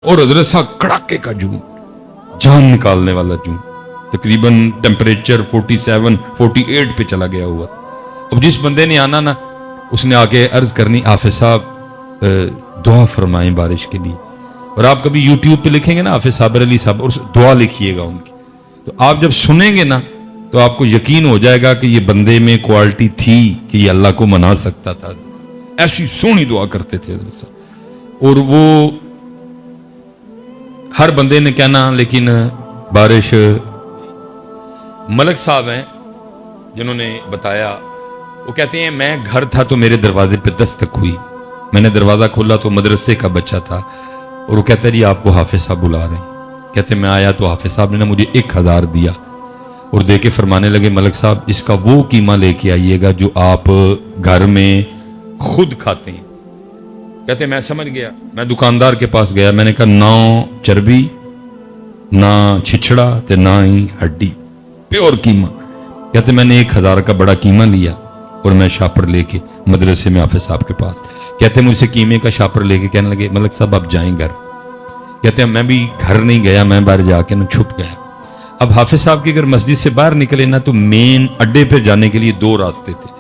اور حضرت صاحب کڑاکے کا جون، جان نکالنے والا جون، تقریباً ٹیمپریچر 47 48 پہ چلا گیا ہوا. اب جس بندے نے آنا نا، اس نے آ کے عرض کرنی حافظ صاحب دعا فرمائیں بارش کے لیے. اور آپ کبھی یوٹیوب پہ لکھیں گے نا حافظ صابر علی صاحب، اور دعا لکھیے گا ان کی، تو آپ جب سنیں گے نا تو آپ کو یقین ہو جائے گا کہ یہ بندے میں کوالٹی تھی کہ یہ اللہ کو منا سکتا تھا. ایسی سونی دعا کرتے تھے حضرت صاحب. اور وہ ہر بندے نے کہنا، لیکن بارش. ملک صاحب ہیں جنہوں نے بتایا، وہ کہتے ہیں میں گھر تھا تو میرے دروازے پہ دستک ہوئی، میں نے دروازہ کھولا تو مدرسے کا بچہ تھا، اور وہ کہتا ہے جی آپ کو حافظ صاحب بلا رہے ہیں. کہتے ہیں میں آیا تو حافظ صاحب نے مجھے 1000 دیا اور دے کے فرمانے لگے ملک صاحب اس کا وہ قیمہ لے کے آئیے گا جو آپ گھر میں خود کھاتے ہیں. کہتے ہیں میں سمجھ گیا. میں دکاندار کے پاس گیا، میں نے کہا نہ چربی نہ چھچڑا تے نہ ہی ہڈی، پیور قیمہ. کہتے میں نے 1000 کا بڑا قیمہ لیا اور میں شاپر لے کے مدرسے میں حافظ صاحب کے پاس. کہتے ہیں مجھ سے قیمے کا شاپر لے کے کہنے لگے ملک صاحب آپ جائیں گھر. کہتے ہیں میں بھی گھر نہیں گیا، میں باہر جا کے چھپ گیا. اب حافظ صاحب کی اگر مسجد سے باہر نکلے نا تو مین اڈے پہ جانے کے لیے 2 راستے تھے.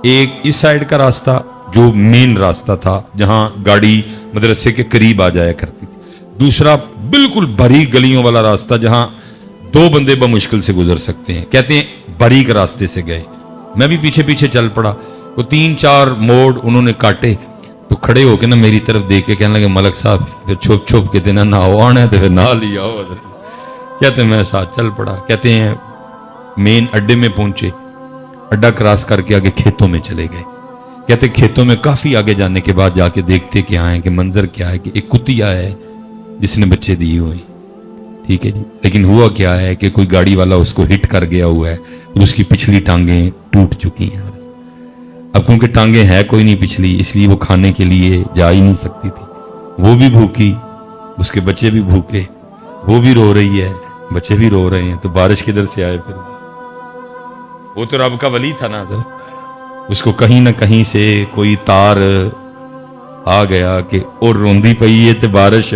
ایک اس سائیڈ کا راستہ جو مین راستہ تھا جہاں گاڑی مدرسے کے قریب آ جایا کرتی تھی، دوسرا بالکل باریک گلیوں والا راستہ جہاں 2 بندے بمشکل سے گزر سکتے ہیں. کہتے ہیں باریک راستے سے گئے، میں بھی پیچھے پیچھے چل پڑا. وہ 3-4 موڑ انہوں نے کاٹے تو کھڑے ہو کے نا میری طرف دیکھ کے کہنے لگے ملک صاحب پھر چھپ چھپ کے دینا نہ آنا ہے تو پھر نہ لیا ہو. کہتے ہیں میں ساتھ چل پڑا. کہتے ہیں مین اڈے میں پہنچے، اڈا کراس کر کے آگے کھیتوں میں چلے گئے. کہتے ہیں کھیتوں میں کافی آگے جانے کے بعد جا کے دیکھتے کیا ہے کہ منظر کیا ہے کہ ایک کتیا ہے جس نے بچے دیے ہوئے. ٹھیک ہے جی، لیکن ہوا کیا ہے کہ کوئی گاڑی والا اس کو ہٹ کر گیا ہوا ہے اور اس کی پچھلی ٹانگیں ٹوٹ چکی ہیں. اب کیونکہ ٹانگیں ہے کوئی نہیں پچھلی، اس لیے وہ کھانے کے لیے جا ہی نہیں سکتی تھی. وہ بھی بھوکی، اس کے بچے بھی بھوکے، وہ بھی رو رہی ہے، بچے بھی رو رہے ہیں. تو بارش کدھر سے آئے پھر؟ وہ تو رب کا ولی تھا نا. اس کو کہیں نہ کہیں سے کوئی تار آ گیا کہ اور روندی پئی ہے تو بارش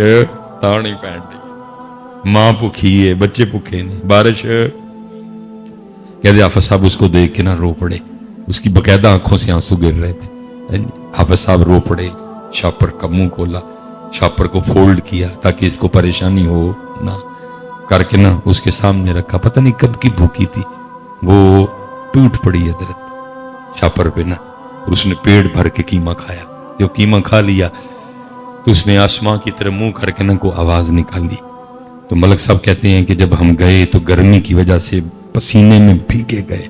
تار نہیں پہن رہی. ماں بھوکھی ہے، بچے بھوکے نہیں، بارش. کہتے حافظ صاحب اس کو دیکھ کے نہ رو پڑے. اس کی باقاعدہ آنکھوں سے آنسو گر رہے تھے. حافظ صاحب رو پڑے، شاپر کا منہ کھولا، شاپر کو فولڈ کیا تاکہ اس کو پریشانی ہو نہ، کر کے نا اس کے سامنے رکھا. پتہ نہیں کب کی بھوکی تھی، وہ ٹوٹ پڑی ہے درد شاپر پہ نا، اور اس نے پیٹ بھر کے قیمہ کھایا. جو قیمہ کھا لیا تو اس نے آسمان کی طرح منہ کر کے نا کو آواز نکالی. تو ملک صاحب کہتے ہیں کہ جب ہم گئے تو گرمی کی وجہ سے پسینے میں بھیگے گئے،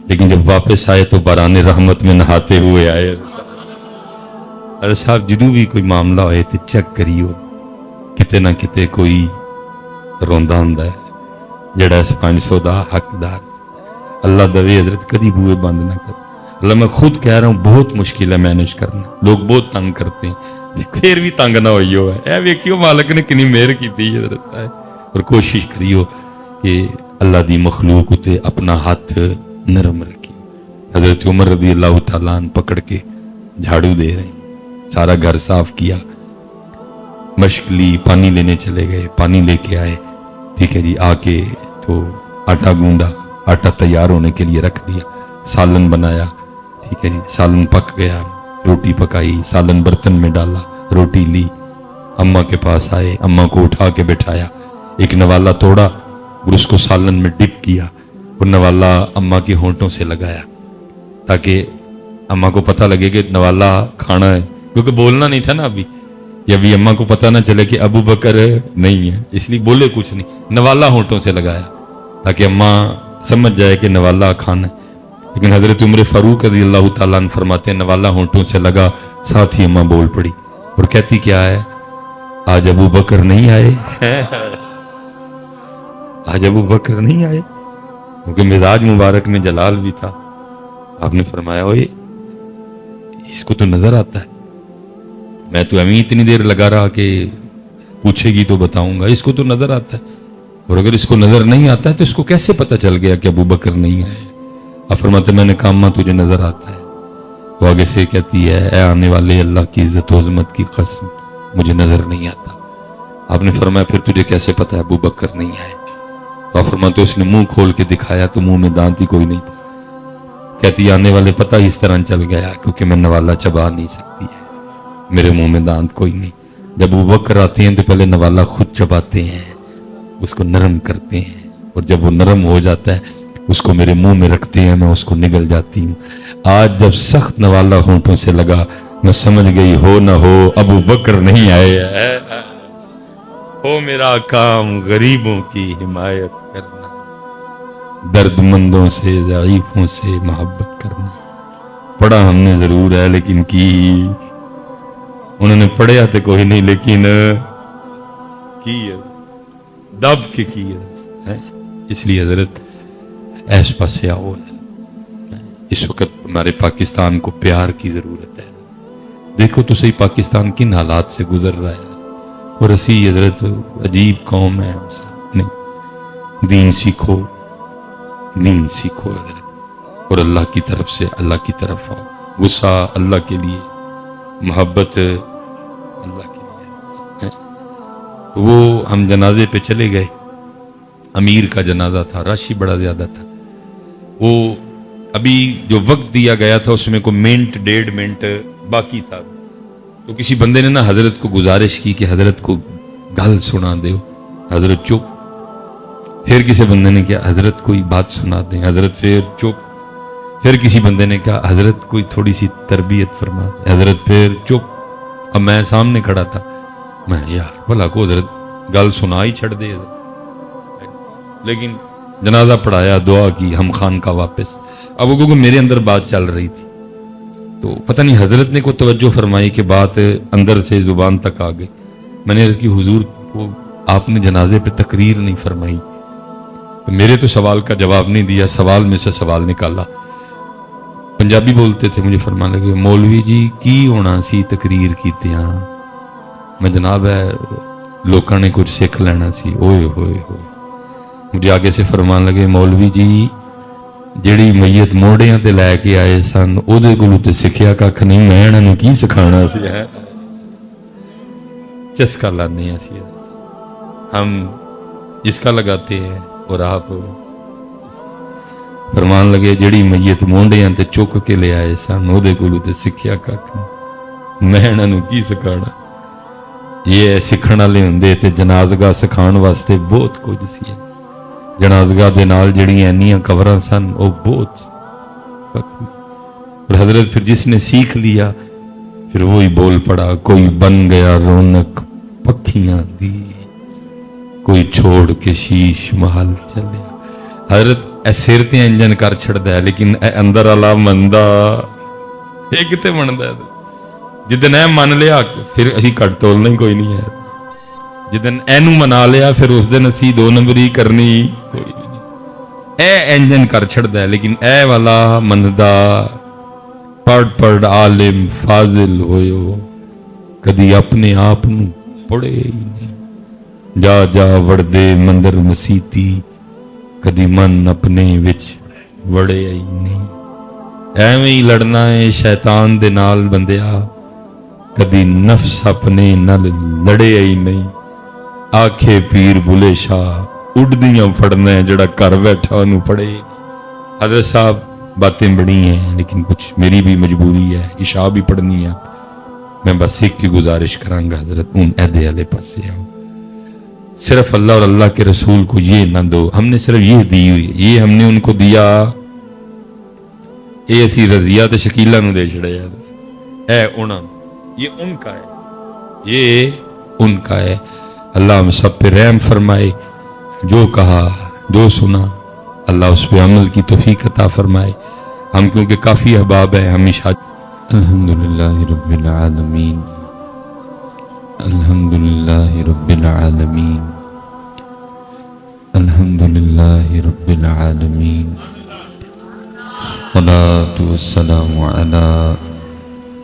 لیکن جب واپس آئے تو باران رحمت میں نہاتے ہوئے آئے. ارے صاحب جدوں بھی کوئی معاملہ ہوئے تو چیک کریو کتے نہ کتے کوئی روندا ہوندا ہے جڑا اس 500 دا حقدار. اللہ دوے حضرت کدی بوئے بند نہ کر. اللہ میں خود کہہ رہا ہوں بہت مشکل ہے مینج کرنا، لوگ بہت تنگ کرتے ہیں، پھر بھی تنگ نہ ہوئی ہو. اے ویکھیو مالک نے کنی مہر کیتی حضرت ہے. اور کوشش کریو کہ اللہ دی مخلوق تے اپنا ہاتھ نرم رکھی. حضرت عمر رضی اللہ تعالیٰ عنہ پکڑ کے جھاڑو دے رہے ہیں، سارا گھر صاف کیا، مشق لی، پانی لینے چلے گئے، پانی لے کے آئے. ٹھیک ہے جی، آ کے تو آٹا گونڈا، آٹا تیار ہونے کے لیے رکھ دیا، سالن بنایا. ٹھیک ہے جی، سالن پک گیا، روٹی پکائی، سالن برتن میں ڈالا، روٹی لی، اماں کے پاس آئے، اماں کو اٹھا کے بٹھایا، ایک نوالا توڑا اور اس کو سالن میں ڈپ کیا اور نوالا اماں کے ہونٹوں سے لگایا تاکہ اماں کو پتہ لگے کہ نوالا کھانا ہے، کیونکہ بولنا نہیں تھا نا ابھی، یا ابھی اماں کو پتہ نہ چلے کہ ابو بکر نہیں ہے، اس لیے بولے کچھ نہیں، نوالا ہونٹوں سے لگایا تاکہ اماں سمجھ جائے کہ نوالا کھانا ہے. لیکن حضرت عمر فاروق رضی اللہ تعالیٰ عنہ فرماتے ہیں نوالا ہونٹوں سے لگا، ساتھ ہی اماں بول پڑی اور کہتی کیا ہے، آج ابو بکر نہیں آئے. آج ابو بکر نہیں آئے، کیونکہ مزاج مبارک میں جلال بھی تھا. آپ نے فرمایا اوئے اس کو تو نظر آتا ہے، میں تو امی اتنی دیر لگا رہا کہ پوچھے گی تو بتاؤں گا، اس کو تو نظر آتا ہے، اور اگر اس کو نظر نہیں آتا ہے تو اس کو کیسے پتہ چل گیا کہ ابو بکر نہیں آئے؟ آپ فرماتے میں نے کہا اماں تجھے نظر آتا ہے. وہ آگے سے کہتی ہے اے آنے والے اللہ کی عزت و عظمت کی قسم مجھے نظر نہیں آتا. آپ نے فرمایا پھر تجھے کیسے پتا ہے ابو بکر نہیں آئے؟ تو آپ فرماتے اس نے منہ کھول کے دکھایا تو منہ میں دانت ہی کوئی نہیں تھا. کہتی آنے والے پتہ ہی اس طرح چل گیا کیونکہ میں نوالا چبا نہیں سکتی ہے, میرے منہ میں دانت کوئی نہیں. جب ابو بکر آتے ہیں تو پہلے نوالا خود چباتے ہیں, اس کو نرم کرتے ہیں, اور جب وہ نرم ہو جاتا ہے اس کو میرے منہ میں رکھتے ہیں, میں اس کو نگل جاتی ہوں. آج جب سخت نوالا ہونٹوں سے لگا میں سمجھ گئی ہو نہ ہو ابو بکر نہیں آئے. ہو میرا کام غریبوں کی حمایت کرنا, درد مندوں سے ضعیفوں سے محبت کرنا. پڑھا ہم نے ضرور ہے لیکن کی انہوں نے پڑھیا تو کوئی نہیں لیکن کی دب کے کی ہے. اس لیے حضرت ایس پاسے آؤ. اس وقت ہمارے پاکستان کو پیار کی ضرورت ہے. دیکھو تو صحیح پاکستان کن حالات سے گزر رہا ہے, اور اسی حضرت عجیب قوم ہے. نہیں, دین سیکھو, دین سیکھو حضرت, اور اللہ کی طرف سے اللہ کی طرف آؤ. غصہ اللہ کے لیے, محبت اللہ کے لیے. وہ ہم جنازے پہ چلے گئے, امیر کا جنازہ تھا, رش ہی بڑا زیادہ تھا. وہ ابھی جو وقت دیا گیا تھا اس میں کوئی منٹ 1.5 منٹ باقی تھا, تو کسی بندے نے نا حضرت کو گزارش کی کہ حضرت کو گل سنا دے. حضرت چپ. پھر کسی بندے نے کہا حضرت کوئی بات سنا دیں. حضرت پھر چپ. پھر کسی بندے نے کہا حضرت کوئی تھوڑی سی تربیت فرما دیں. حضرت پھر چپ. اب میں سامنے کھڑا تھا, میں یار بھلا کو حضرت گل سنا ہی چھڑ دے. لیکن جنازہ پڑھایا, دعا کی, ہم خان کا واپس. اب وہ کیونکہ میرے اندر بات چل رہی تھی تو پتہ نہیں حضرت نے کوئی توجہ فرمائی کہ بات اندر سے زبان تک آ گئی. میں نے عرض کی حضور کو آپ نے جنازے پہ تقریر نہیں فرمائی. تو میرے تو سوال کا جواب نہیں دیا, سوال میں سے سوال نکالا. پنجابی بولتے تھے, مجھے فرمانے لگے مولوی جی کی ہونا سی تقریر کیتے ہاں. میں جناب ہے لوکاں نے کچھ سیکھ لینا سی. اوئے ہوئے ہوئے. مجھے آگے سے فرمان لگے مولوی جی جیڑی میت موڑیاں تے لے کے آئے سن او دے کولوں تے سکھیا ککھ نہیں, میں انہاں نوں کی سکھانا سی. ہے چسکا لانے سی, ہم جسکا لگاتے ہیں اور آپ فرمان لگے جیڑی میت مونڈیاں تے چک کے لے آئے سن او دے کولوں تے سکھیا ککھ نہیں, میں انہاں نوں کی سکھانا. یہ سکھن والے ہوندے تے جنازگاہ سکھان واسطے بہت کچھ سی. جنازگاہ دے نال جڑیاں اینیاں قبراں سن او بہت. اور حضرت پھر جس نے سیکھ لیا پھر وہی بول پڑا, کوئی بن گیا رونق پکھیاں دی, کوئی چھوڑ کے شیش محل چلے. حضرت اے سر تے انجن کر چھڑدا ہے لیکن اے اندر والا مندا اے کتے مندا ہے. جدن اے من لیا پھر اسی کٹ تولنا ہی کوئی نہیں ہے. جدن اینو منا لیا پھر اس دن اسی 2 نمبری کرنی کوئی نہیں. اے انجن کر چھڑدا ہے لیکن اے والا مندا پڑھ عالم فاضل ہوئیو کدی اپنے آپ نو پڑھے ہی نہیں. جا جا وڑدے مندر مسیتی کدی من اپنے وچ وڑے ہی نہیں. ایویں ہی لڑنا ہے شیطان دے نال بندیا, کدی نفس اپنے نال لڑے ہی نہیں. آکھے پیر بلے شاہ اڑدیاں پڑھنا ہے جڑا کر بیٹھا انہوں پڑھے. حضرت صاحب باتیں بڑی ہیں لیکن کچھ میری بھی مجبوری ہے, عشاء بھی پڑھنی ہے. میں بس ایک کی گزارش کروں گا حضرت ان عہدے والے پاسے آؤ. صرف اللہ اور اللہ کے رسول کو یہ نہ دو, ہم نے صرف یہ دی ہوئی, یہ ہم نے ان کو دیا, اے اسی رضیہ تے شکیلہ نو دے چھڑے. اے انہاں یہ ان کا ہے, یہ ان کا ہے. اللہ ہم سب پہ رحم فرمائے. جو کہا جو سنا اللہ اس پہ عمل کی توفیق عطا فرمائے. ہم کیونکہ کافی احباب ہیں ہمیشہ. الحمدللہ رب العالمین, الحمدللہ رب العالمین, الحمدللہ رب العالمین. والصلاة والسلام علی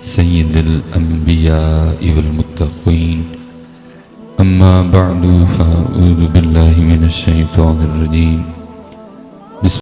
سید الانبیاء والمتقین. اما بعد فاعوذ باللہ من الشیطان الرجیم.